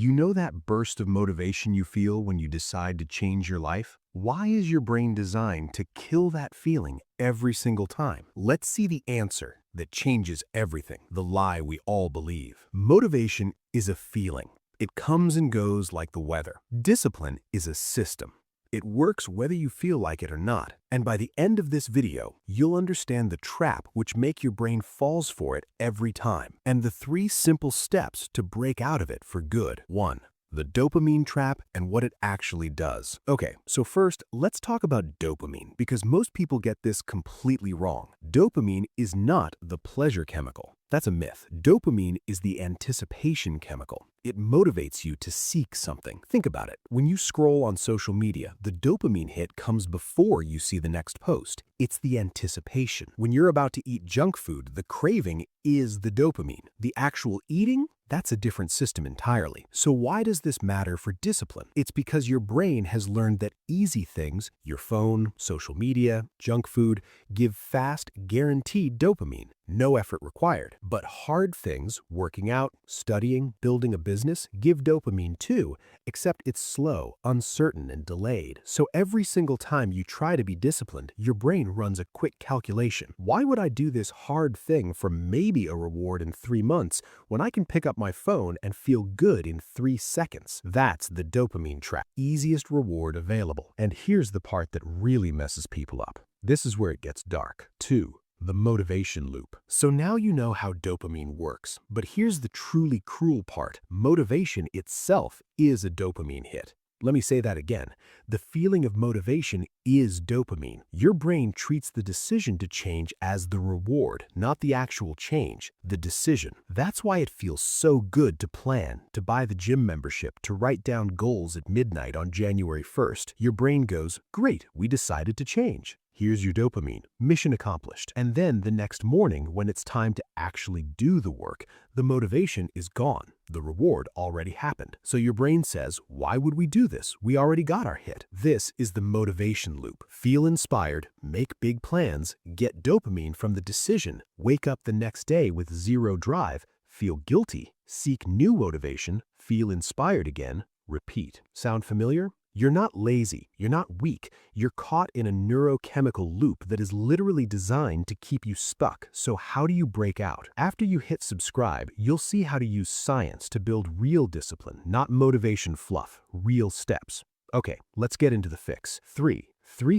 You know that burst of motivation you feel when you decide to change your life? Why is your brain designed to kill that feeling every single time? Let's see the answer that changes everything, the lie we all believe. Motivation is a feeling. It comes and goes like the weather. Discipline is a system. It works whether you feel like it or not. And by the end of this video, you'll understand the trap which make your brain falls for it every time, and the 3 simple steps to break out of it for good. 1. The dopamine trap and what it actually does. Okay, so first, let's talk about dopamine, because most people get this completely wrong. Dopamine is not the pleasure chemical. That's a myth. Dopamine is the anticipation chemical. It motivates you to seek something. Think about it. When you scroll on social media, the dopamine hit comes before you see the next post. It's the anticipation. When you're about to eat junk food, the craving is the dopamine. The actual eating, that's a different system entirely. So why does this matter for discipline? It's because your brain has learned that easy things, your phone, social media, junk food, give fast, guaranteed dopamine. No effort required. But hard things, working out, studying, building a business, give dopamine too, except it's slow, uncertain, and delayed. So every single time you try to be disciplined, your brain runs a quick calculation. Why would I do this hard thing for maybe a reward in 3 months when I can pick up my phone and feel good in 3 seconds? That's the dopamine trap. Easiest reward available. And here's the part that really messes people up. This is where it gets dark. 2. The motivation loop. So now you know how dopamine works, but here's the truly cruel part. Motivation itself is a dopamine hit. Let me say that again. The feeling of motivation is dopamine. Your brain treats the decision to change as the reward, not the actual change, the decision. That's why it feels so good to plan, to buy the gym membership, to write down goals at midnight on January 1st. Your brain goes, great, we decided to change. Here's your dopamine, mission accomplished. And then the next morning, when it's time to actually do the work, the motivation is gone. The reward already happened. So your brain says, why would we do this? We already got our hit. This is the motivation loop. Feel inspired, make big plans, get dopamine from the decision, wake up the next day with 0 drive, feel guilty, seek new motivation, feel inspired again, repeat. Sound familiar? You're not lazy, you're not weak, you're caught in a neurochemical loop that is literally designed to keep you stuck. So how do you break out? After you hit subscribe, you'll see how to use science to build real discipline, not motivation fluff, real steps. Okay, let's get into the fix. 3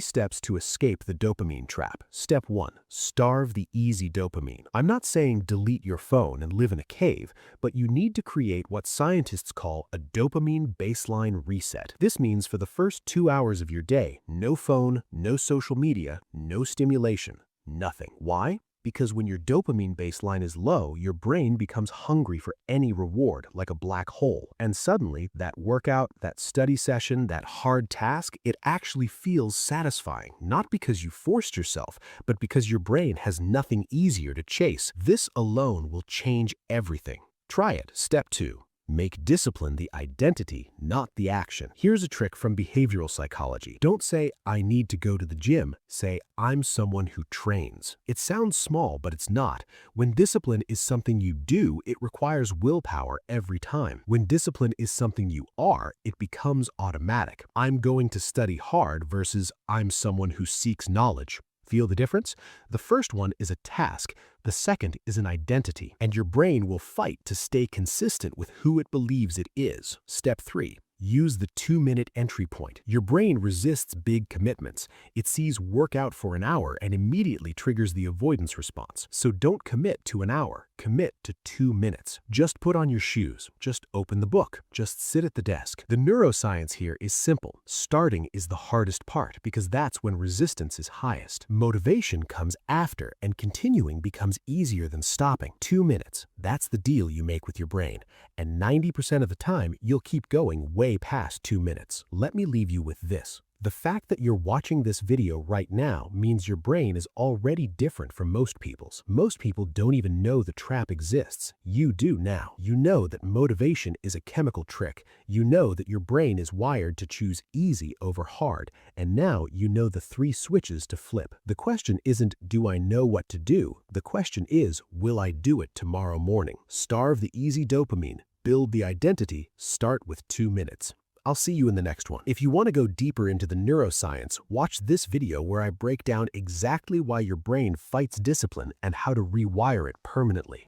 steps to escape the dopamine trap. Step 1. Starve the easy dopamine. I'm not saying delete your phone and live in a cave, but you need to create what scientists call a dopamine baseline reset. This means for the first 2 hours of your day, no phone, no social media, no stimulation, nothing. Why? Because when your dopamine baseline is low, your brain becomes hungry for any reward, like a black hole. And suddenly, that workout, that study session, that hard task, it actually feels satisfying. Not because you forced yourself, but because your brain has nothing easier to chase. This alone will change everything. Try it. Step 2. Make discipline the identity, not the action. Here's a trick from behavioral psychology. Don't say, I need to go to the gym. Say, I'm someone who trains. It sounds small, but it's not. When discipline is something you do, it requires willpower every time. When discipline is something you are, it becomes automatic. I'm going to study hard versus I'm someone who seeks knowledge. Feel the difference? The first one is a task. The second is an identity, and your brain will fight to stay consistent with who it believes it is. Step 3. Use the 2-minute entry point. Your brain resists big commitments. It sees workout for an hour and immediately triggers the avoidance response. So don't commit to an hour. Commit to 2 minutes. Just put on your shoes. Just open the book. Just sit at the desk. The neuroscience here is simple. Starting is the hardest part because that's when resistance is highest. Motivation comes after, and continuing becomes easier than stopping. 2 minutes. That's the deal you make with your brain. And 90% of the time, you'll keep going way past 2 minutes. Let me leave you with this. The fact that you're watching this video right now means your brain is already different from most people's. Most people don't even know the trap exists. You do now. You know that motivation is a chemical trick. You know that your brain is wired to choose easy over hard. And now you know the 3 switches to flip. The question isn't, do I know what to do? The question is, will I do it tomorrow morning? Starve the easy dopamine. build the identity, start with 2 minutes. I'll see you in the next one. If you want to go deeper into the neuroscience, watch this video where I break down exactly why your brain fights discipline and how to rewire it permanently.